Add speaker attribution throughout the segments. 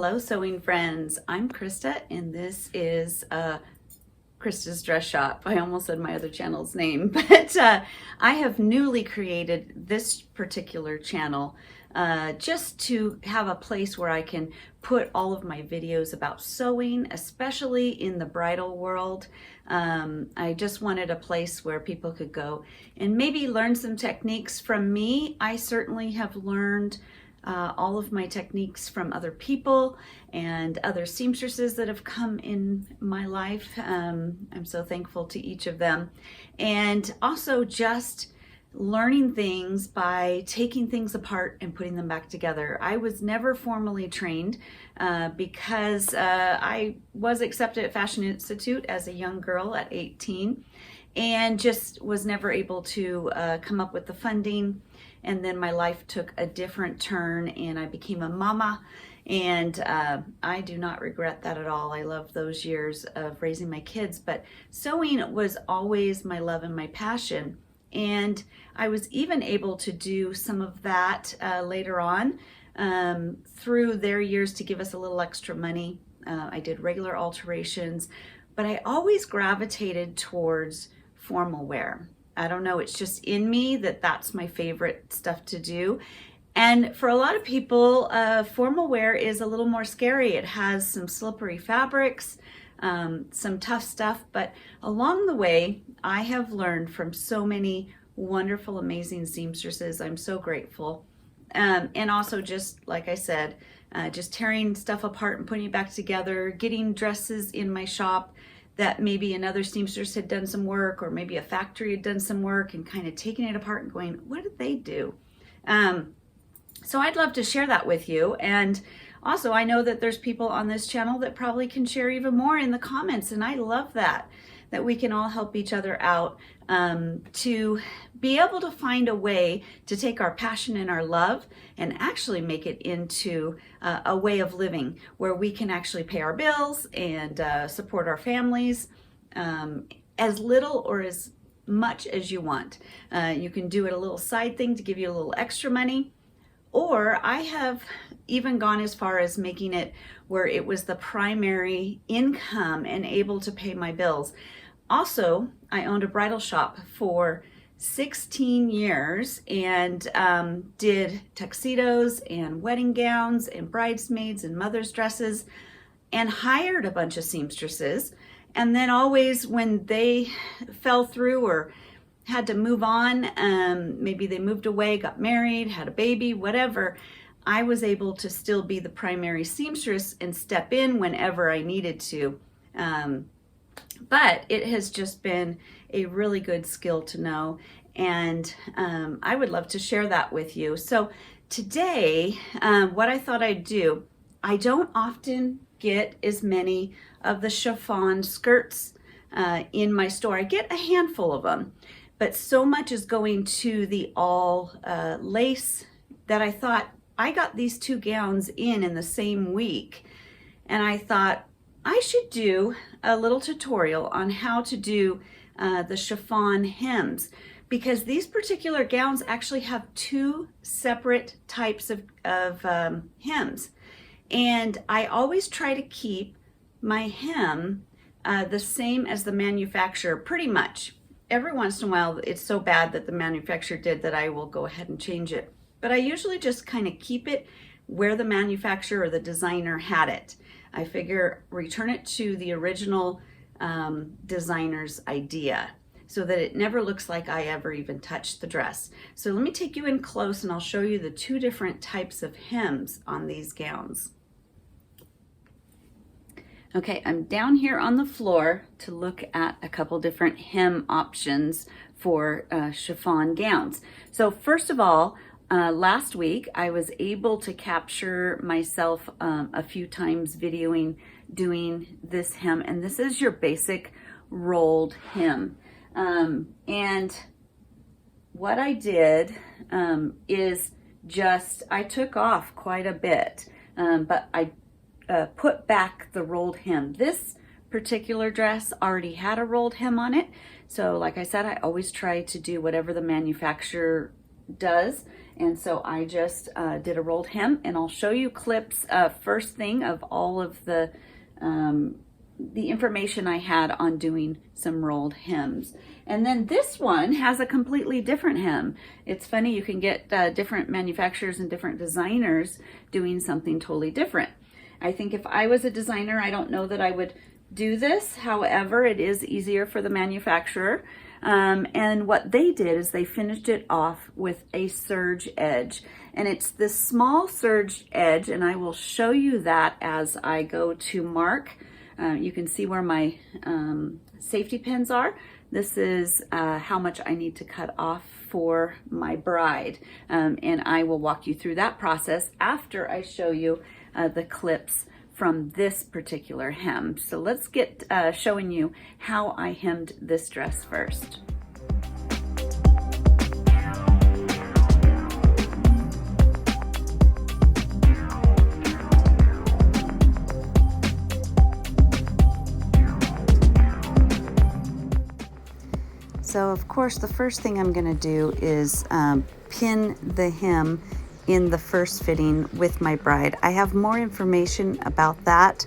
Speaker 1: Hello sewing friends, I'm Christa and this is Christa's Dress Shop. I almost said my other channel's name, but I have newly created this particular channel just to have a place where I can put all of my videos about sewing, especially in the bridal world. I just wanted a place where people could go and maybe learn some techniques from me. I certainly have learned all of my techniques from other people and other seamstresses that have come in my life. I'm so thankful to each of them. And also just learning things by taking things apart and putting them back together. I was never formally trained because I was accepted at Fashion Institute as a young girl at 18 and just was never able to come up with the funding. And then my life took a different turn and I became a mama, and I do not regret that at all. I love those years of raising my kids, but sewing was always my love and my passion. And I was even able to do some of that later on through their years to give us a little extra money. I did regular alterations, but I always gravitated towards formal wear. I don't know, it's just in me that that's my favorite stuff to do. And for a lot of people, formal wear is a little more scary. It has some slippery fabrics, some tough stuff, but along the way, I have learned from so many wonderful, amazing seamstresses. I'm so grateful. And also just, like I said, just tearing stuff apart and putting it back together, getting dresses in my shop that maybe another seamstress had done some work, or maybe a factory had done some work, and kind of taking it apart and going, what did they do? So I'd love to share that with you. And also I know that there's people on this channel that probably can share even more in the comments, and I love that we can all help each other out to be able to find a way to take our passion and our love and actually make it into a way of living where we can actually pay our bills and support our families as little or as much as you want. You can do it a little side thing to give you a little extra money, or I have even gone as far as making it where it was the primary income and able to pay my bills. Also, I owned a bridal shop for 16 years and did tuxedos and wedding gowns and bridesmaids and mother's dresses, and hired a bunch of seamstresses. And then always when they fell through or had to move on, maybe they moved away, got married, had a baby, whatever, I was able to still be the primary seamstress and step in whenever I needed to. But it has just been a really good skill to know, and I would love to share that with you. So today, what I thought I'd do, I don't often get as many of the chiffon skirts in my store. I get a handful of them, but so much is going to the all lace that I thought, I got these two gowns in the same week, and I thought I should do a little tutorial on how to do the chiffon hems, because these particular gowns actually have two separate types of hems, and I always try to keep my hem the same as the manufacturer, pretty much. Every once in a while it's so bad that the manufacturer did that I will go ahead and change it, but I usually just kind of keep it where the manufacturer or the designer had it. I figure return it to the original designer's idea so that it never looks like I ever even touched the dress. So let me take you in close and I'll show you the two different types of hems on these gowns. Okay, I'm down here on the floor to look at a couple different hem options for chiffon gowns. So first of all, last week I was able to capture myself a few times videoing doing this hem, and this is your basic rolled hem. And what I did is just, I took off quite a bit, but I put back the rolled hem. This particular dress already had a rolled hem on it, so like I said, I always try to do whatever the manufacturer does. And so I just did a rolled hem, and I'll show you clips first thing of all of the information I had on doing some rolled hems. And then this one has a completely different hem. It's funny, you can get different manufacturers and different designers doing something totally different. I think if I was a designer, I don't know that I would do this. However, it is easier for the manufacturer. And what they did is they finished it off with a serge edge. And it's this small serge edge, and I will show you that as I go to mark. You can see where my safety pins are. This is how much I need to cut off for my bride. And I will walk you through that process after I show you the clips from this particular hem. So let's get showing you how I hemmed this dress first. So of course the first thing I'm going to do is pin the hem in the first fitting with my bride. I have more information about that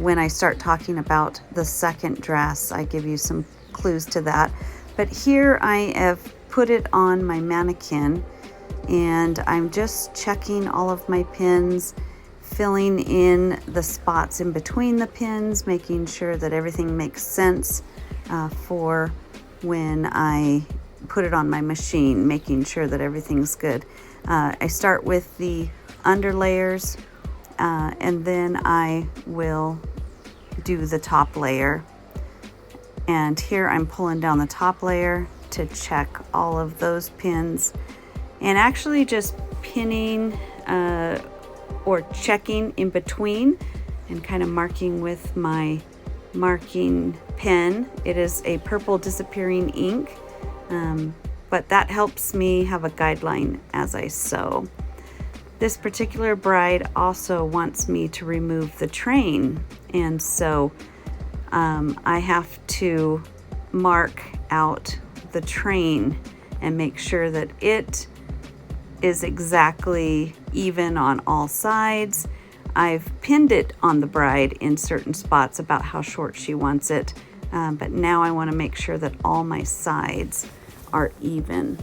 Speaker 1: when I start talking about the second dress. I give you some clues to that. But here I have put it on my mannequin, and I'm just checking all of my pins, filling in the spots in between the pins, making sure that everything makes sense for when I put it on my machine, making sure that everything's good. I start with the under layers and then I will do the top layer. And here I'm pulling down the top layer to check all of those pins, and actually just pinning or checking in between and kind of marking with my marking pen. It is a purple disappearing ink, but that helps me have a guideline as I sew. This particular bride also wants me to remove the train, and so I have to mark out the train and make sure that it is exactly even on all sides. I've pinned it on the bride in certain spots about how short she wants it, but now I want to make sure that all my sides are even.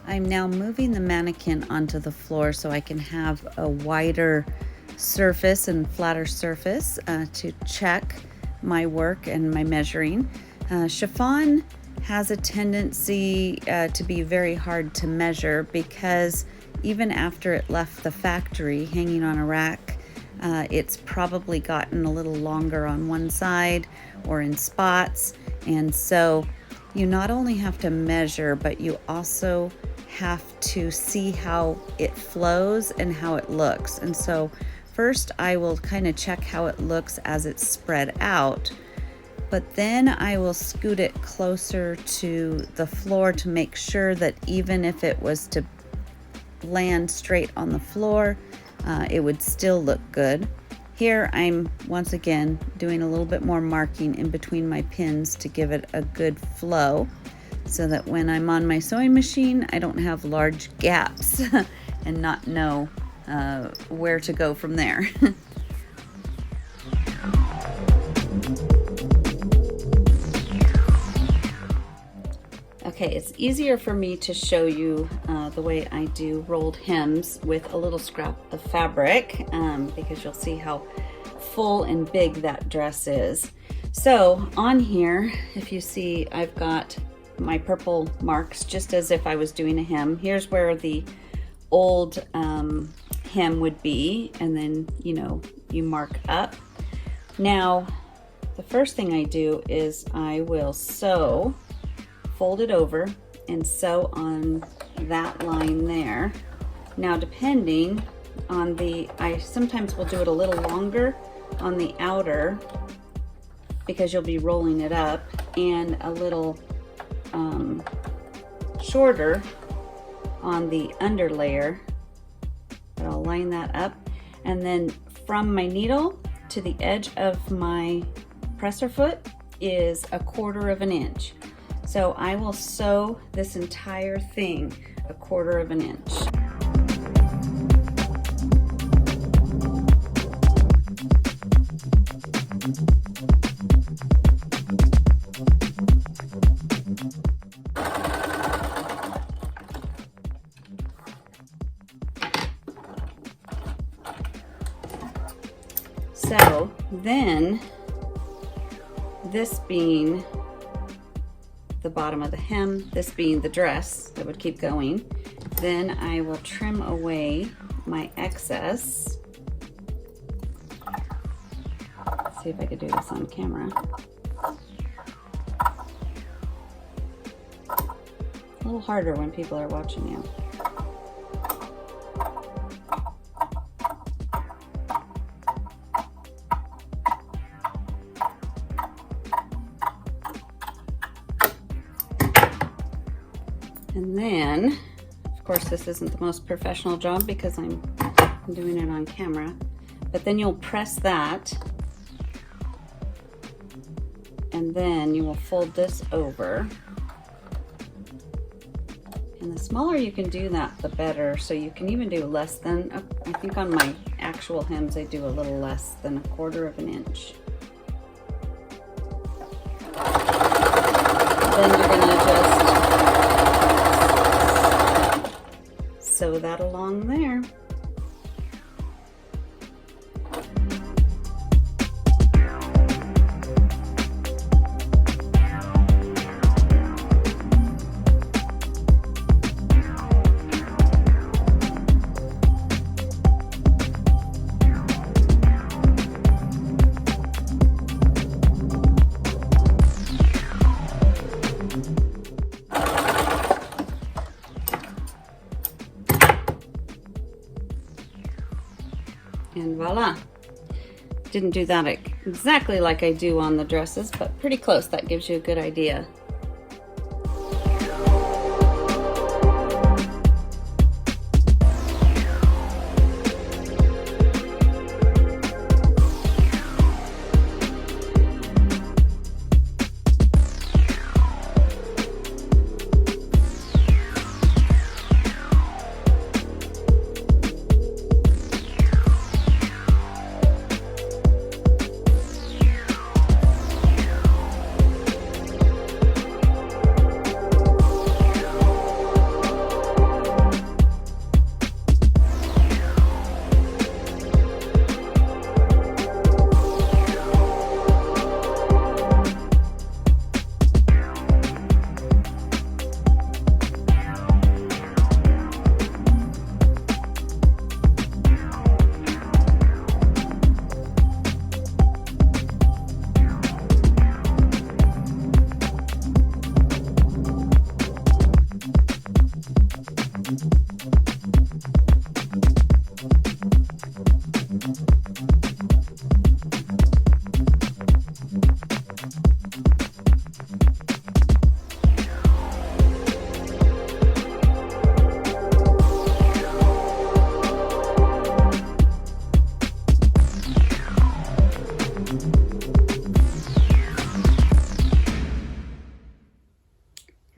Speaker 1: I'm now moving the mannequin onto the floor so I can have a wider surface and flatter surface to check my work and my measuring. Chiffon has a tendency to be very hard to measure because even after it left the factory hanging on a rack, it's probably gotten a little longer on one side or in spots. And so you not only have to measure, but you also have to see how it flows and how it looks. And so first I will kind of check how it looks as it's spread out, but then I will scoot it closer to the floor to make sure that even if it was to land straight on the floor, it would still look good. Here I'm once again doing a little bit more marking in between my pins to give it a good flow, so that when I'm on my sewing machine, I don't have large gaps and not know where to go from there. Okay, it's easier for me to show you the way I do rolled hems with a little scrap of fabric because you'll see how full and big that dress is. So on here, if you see, I've got my purple marks just as if I was doing a hem. Here's where the old hem would be, and then you mark up. Now the first thing I do is I will sew, fold it over and sew on that line there. Now depending on I sometimes will do it a little longer on the outer because you'll be rolling it up, and a little shorter on the under layer. But I'll line that up, and then from my needle to the edge of my presser foot is 1/4 of an inch. So I will sew this entire thing 1/4 of an inch. So then, this being the bottom of the hem, this being the dress that would keep going, then I will trim away my excess. Let's see if I could do this on camera. A little harder when people are watching you. And then, of course, this isn't the most professional job because I'm doing it on camera, but then you'll press that, and then you will fold this over. And the smaller you can do that, the better. So you can even do less than, I think on my actual hems, I do a little less than 1/4 of an inch. Then you're gonna just sew that along there. And voila. Didn't do that exactly like I do on the dresses, but pretty close. That gives you a good idea.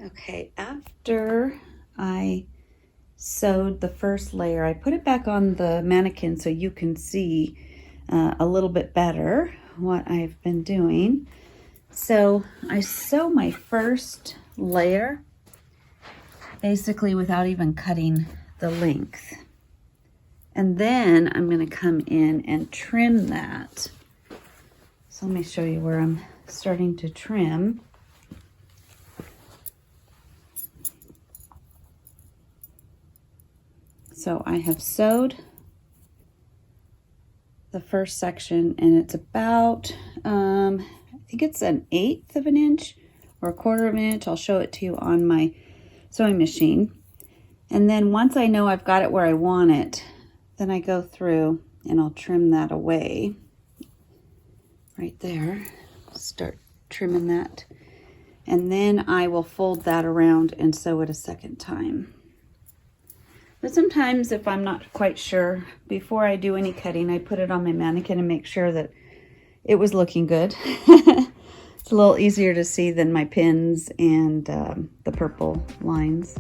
Speaker 1: Okay, after I sewed the first layer, I put it back on the mannequin so you can see a little bit better what I've been doing. So I sew my first layer basically without even cutting the length. And then I'm going to come in and trim that. So let me show you where I'm starting to trim. So I have sewed the first section, and it's about, think it's an 1/8 of an inch or 1/4 of an inch. I'll show it to you on my sewing machine. And then once I know I've got it where I want it, then I go through and I'll trim that away right there. Start trimming that. And then I will fold that around and sew it a second time. But sometimes if I'm not quite sure, before I do any cutting, I put it on my mannequin and make sure that it was looking good. It's a little easier to see than my pins and the purple lines.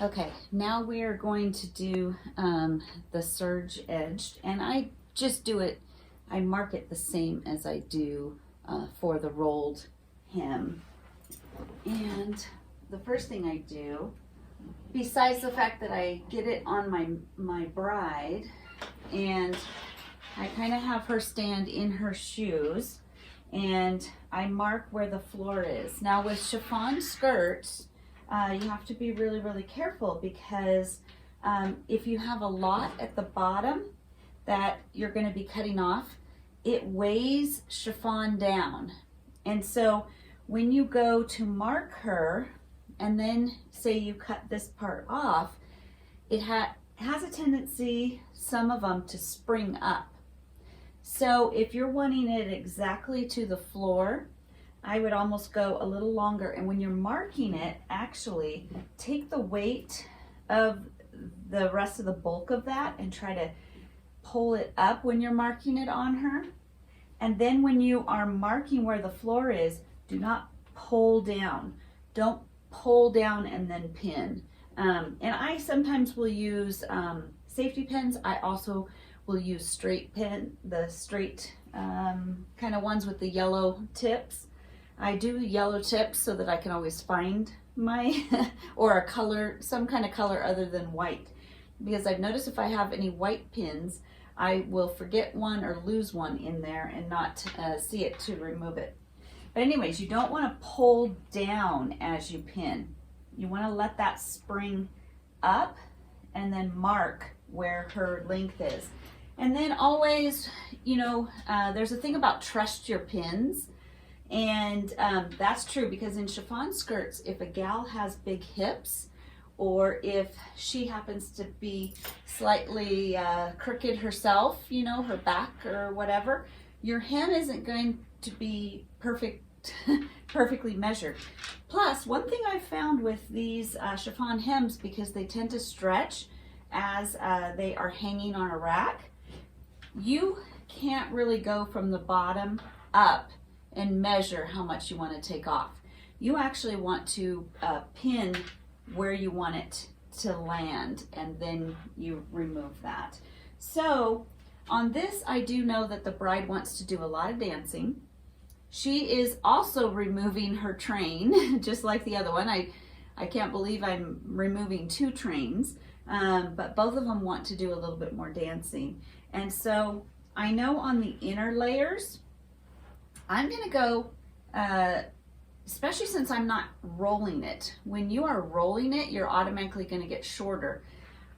Speaker 1: Okay, now we are going to do the serge edged, and I just do it, I mark it the same as I do for the rolled hem. And the first thing I do, besides the fact that I get it on my bride, and I kind of have her stand in her shoes, and I mark where the floor is. Now with chiffon skirts, you have to be really, really careful because if you have a lot at the bottom that you're going to be cutting off, it weighs chiffon down. And so when you go to mark her and then say you cut this part off, it has a tendency, some of them, to spring up. So if you're wanting it exactly to the floor, I would almost go a little longer, and when you're marking it, actually take the weight of the rest of the bulk of that and try to pull it up when you're marking it on her. And then when you are marking where the floor is, do not pull down. Don't pull down and then pin. And I sometimes will use safety pins. I also will use straight pin, the straight kind of ones with the yellow tips. I do yellow tips so that I can always find my, or a color, some kind of color other than white. Because I've noticed if I have any white pins, I will forget one or lose one in there and not see it to remove it. But anyways, you don't want to pull down as you pin. You want to let that spring up and then mark where her length is. And then always, you know, there's a thing about trust your pins. And that's true because in chiffon skirts, if a gal has big hips or if she happens to be slightly crooked herself, you know, her back or whatever, your hem isn't going to be perfectly measured. Plus, one thing I found with these chiffon hems, because they tend to stretch as they are hanging on a rack, you can't really go from the bottom up and measure how much you want to take off. You actually want to pin where you want it to land, and then you remove that. So on this, I do know that the bride wants to do a lot of dancing. She is also removing her train, just like the other one. I can't believe I'm removing 2 trains, but both of them want to do a little bit more dancing. And so I know on the inner layers, I'm going to go, especially since I'm not rolling it. When you are rolling it, you're automatically going to get shorter.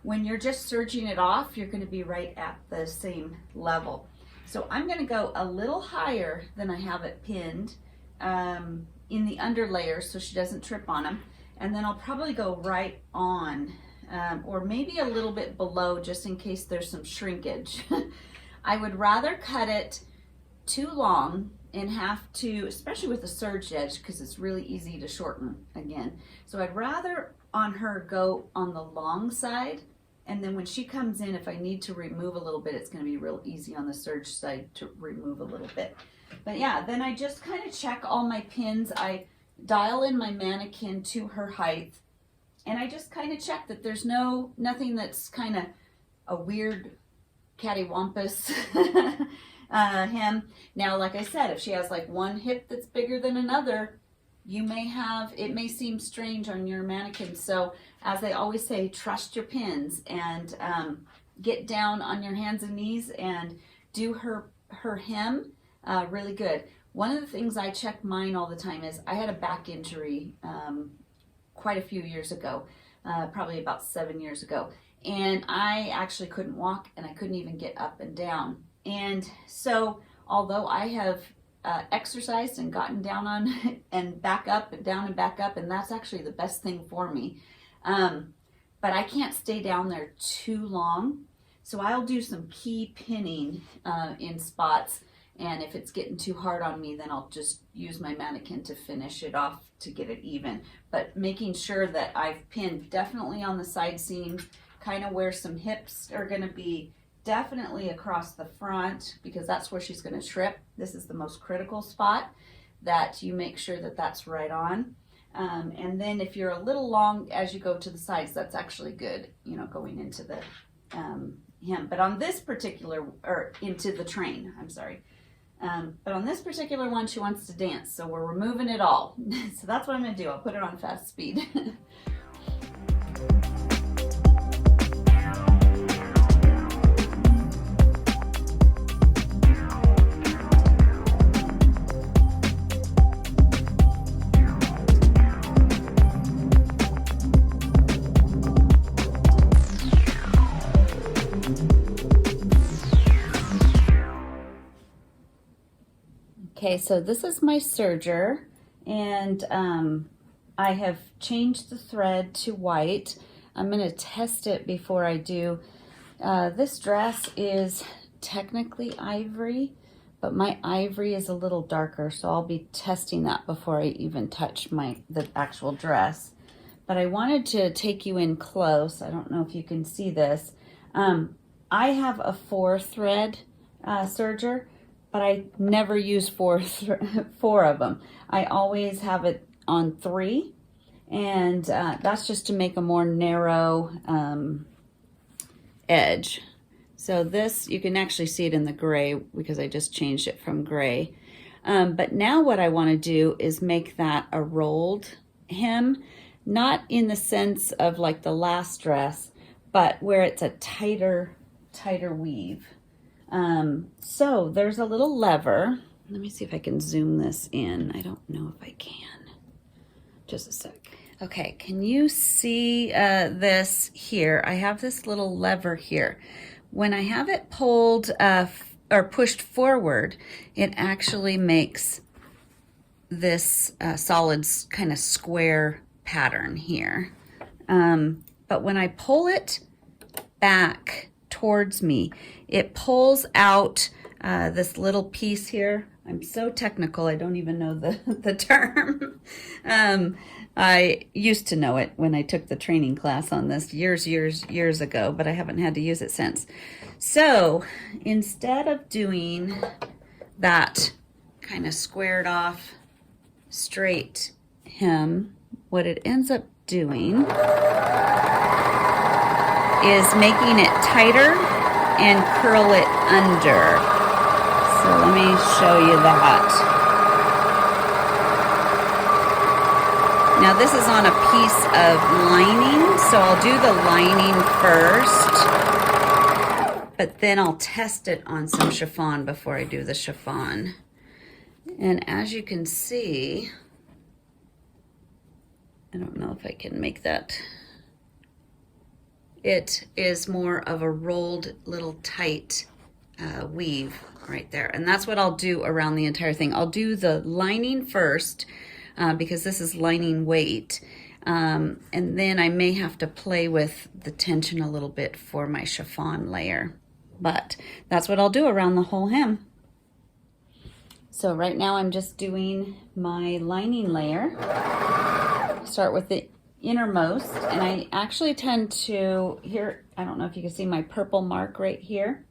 Speaker 1: When you're just serging it off, you're going to be right at the same level. So I'm going to go a little higher than I have it pinned in the under layers so she doesn't trip on them. And then I'll probably go right on, or maybe a little bit below just in case there's some shrinkage. I would rather cut it too long and have to, especially with the serged edge, because it's really easy to shorten again. So I'd rather on her go on the long side, and then when she comes in, if I need to remove a little bit, it's going to be real easy on the serged side to remove a little bit. But yeah, then I just kind of check all my pins. I dial in my mannequin to her height, and I just kind of check that there's nothing that's kind of a weird cattywampus hem. Now, like I said, if she has like one hip that's bigger than another, it may seem strange on your mannequin. So as they always say, trust your pins and get down on your hands and knees and do her hem really good. One of the things I check mine all the time is I had a back injury quite a few years ago, probably about 7 years ago. And I actually couldn't walk, and I couldn't even get up and down. And so although I have exercised and gotten down on and back up and down and back up, and that's actually the best thing for me, but I can't stay down there too long. So I'll do some key pinning in spots, and if it's getting too hard on me, then I'll just use my mannequin to finish it off to get it even. But making sure that I've pinned definitely on the side seam, kind of where some hips are going to be, definitely across the front, because that's where she's going to trip. This is the most critical spot, that you make sure that that's right on. And then if you're a little long as you go to the sides, that's actually good, you know, going into the hem. But on this particular, or into the train, I'm sorry. But on this particular one, she wants to dance, so we're removing it all. So that's what I'm going to do. I'll put it on fast speed. Okay, so this is my serger, and I have changed the thread to white. I'm going to test it before I do. This dress is technically ivory, but my ivory is a little darker, so I'll be testing that before I even touch the actual dress. But I wanted to take you in close. I don't know if you can see this. I have a 4-thread serger, but I never use four of them. I always have it on 3, and that's just to make a more narrow edge. So this, you can actually see it in the gray because I just changed it from gray. But now what I want to do is make that a rolled hem, not in the sense of like the last dress, but where it's a tighter weave. So there's a little lever. Let me see if I can zoom this in. I don't know if I can. Just a sec. Okay, can you see this here? I have this little lever here. When I have it pulled or pushed forward, it actually makes this solid kind of square pattern here. But when I pull it back towards me, it pulls out this little piece here. I'm so technical, I don't even know the term. I used to know it when I took the training class on this years ago, but I haven't had to use it since. So instead of doing that kind of squared off straight hem, what it ends up doing is making it tighter and curl it under. So let me show you that. Now this is on a piece of lining, so I'll do the lining first, but then I'll test it on some chiffon before I do the chiffon. And as you can see, I don't know if I can make that. It is more of a rolled little tight weave right there. And that's what I'll do around the entire thing. I'll do the lining first because this is lining weight. And then I may have to play with the tension a little bit for my chiffon layer. But that's what I'll do around the whole hem. So right now I'm just doing my lining layer. Start with the innermost, and I actually tend to, here, I don't know if you can see my purple mark right here.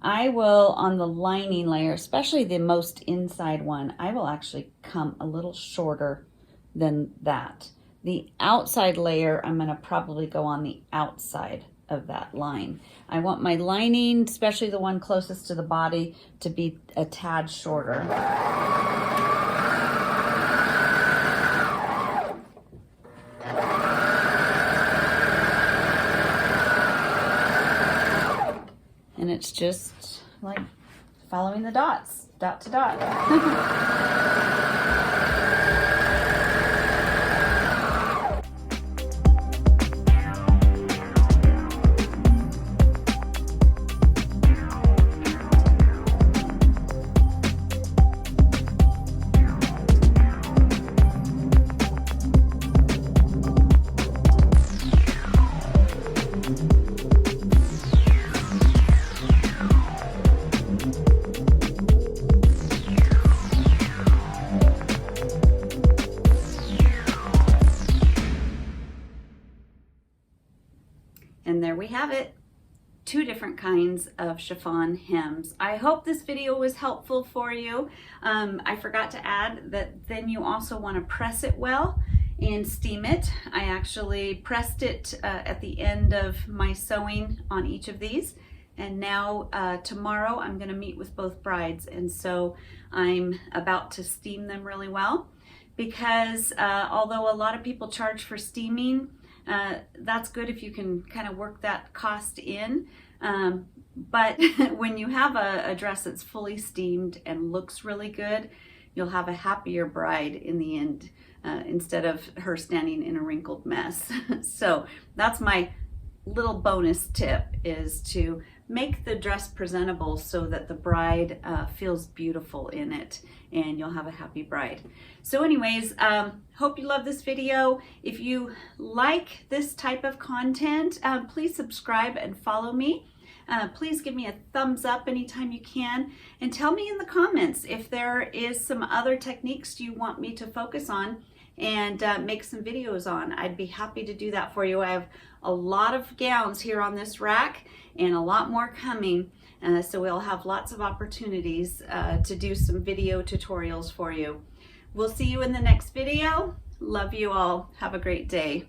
Speaker 1: I will, on the lining layer, especially the most inside one, I will actually come a little shorter than that. The outside layer, I'm going to probably go on the outside of that line. I want my lining, especially the one closest to the body, to be a tad shorter. And it's just like following the dots, dot to dot. And there we have it, 2 different kinds of chiffon hems. I hope this video was helpful for you. I forgot to add that then you also want to press it well and steam it. I actually pressed it at the end of my sewing on each of these. And now tomorrow I'm going to meet with both brides, and so I'm about to steam them really well, because although a lot of people charge for steaming, that's good if you can kind of work that cost in. But when you have a dress that's fully steamed and looks really good, you'll have a happier bride in the end, instead of her standing in a wrinkled mess. So that's my little bonus tip, is to make the dress presentable so that the bride feels beautiful in it, and you'll have a happy bride. So anyways, hope you love this video. If you like this type of content, please subscribe and follow me. Please give me a thumbs up anytime you can, and tell me in the comments if there is some other techniques you want me to focus on and make some videos on. I'd be happy to do that for you. I have a lot of gowns here on this rack and a lot more coming, so we'll have lots of opportunities to do some video tutorials for you. We'll see you in the next video. Love you all. Have a great day.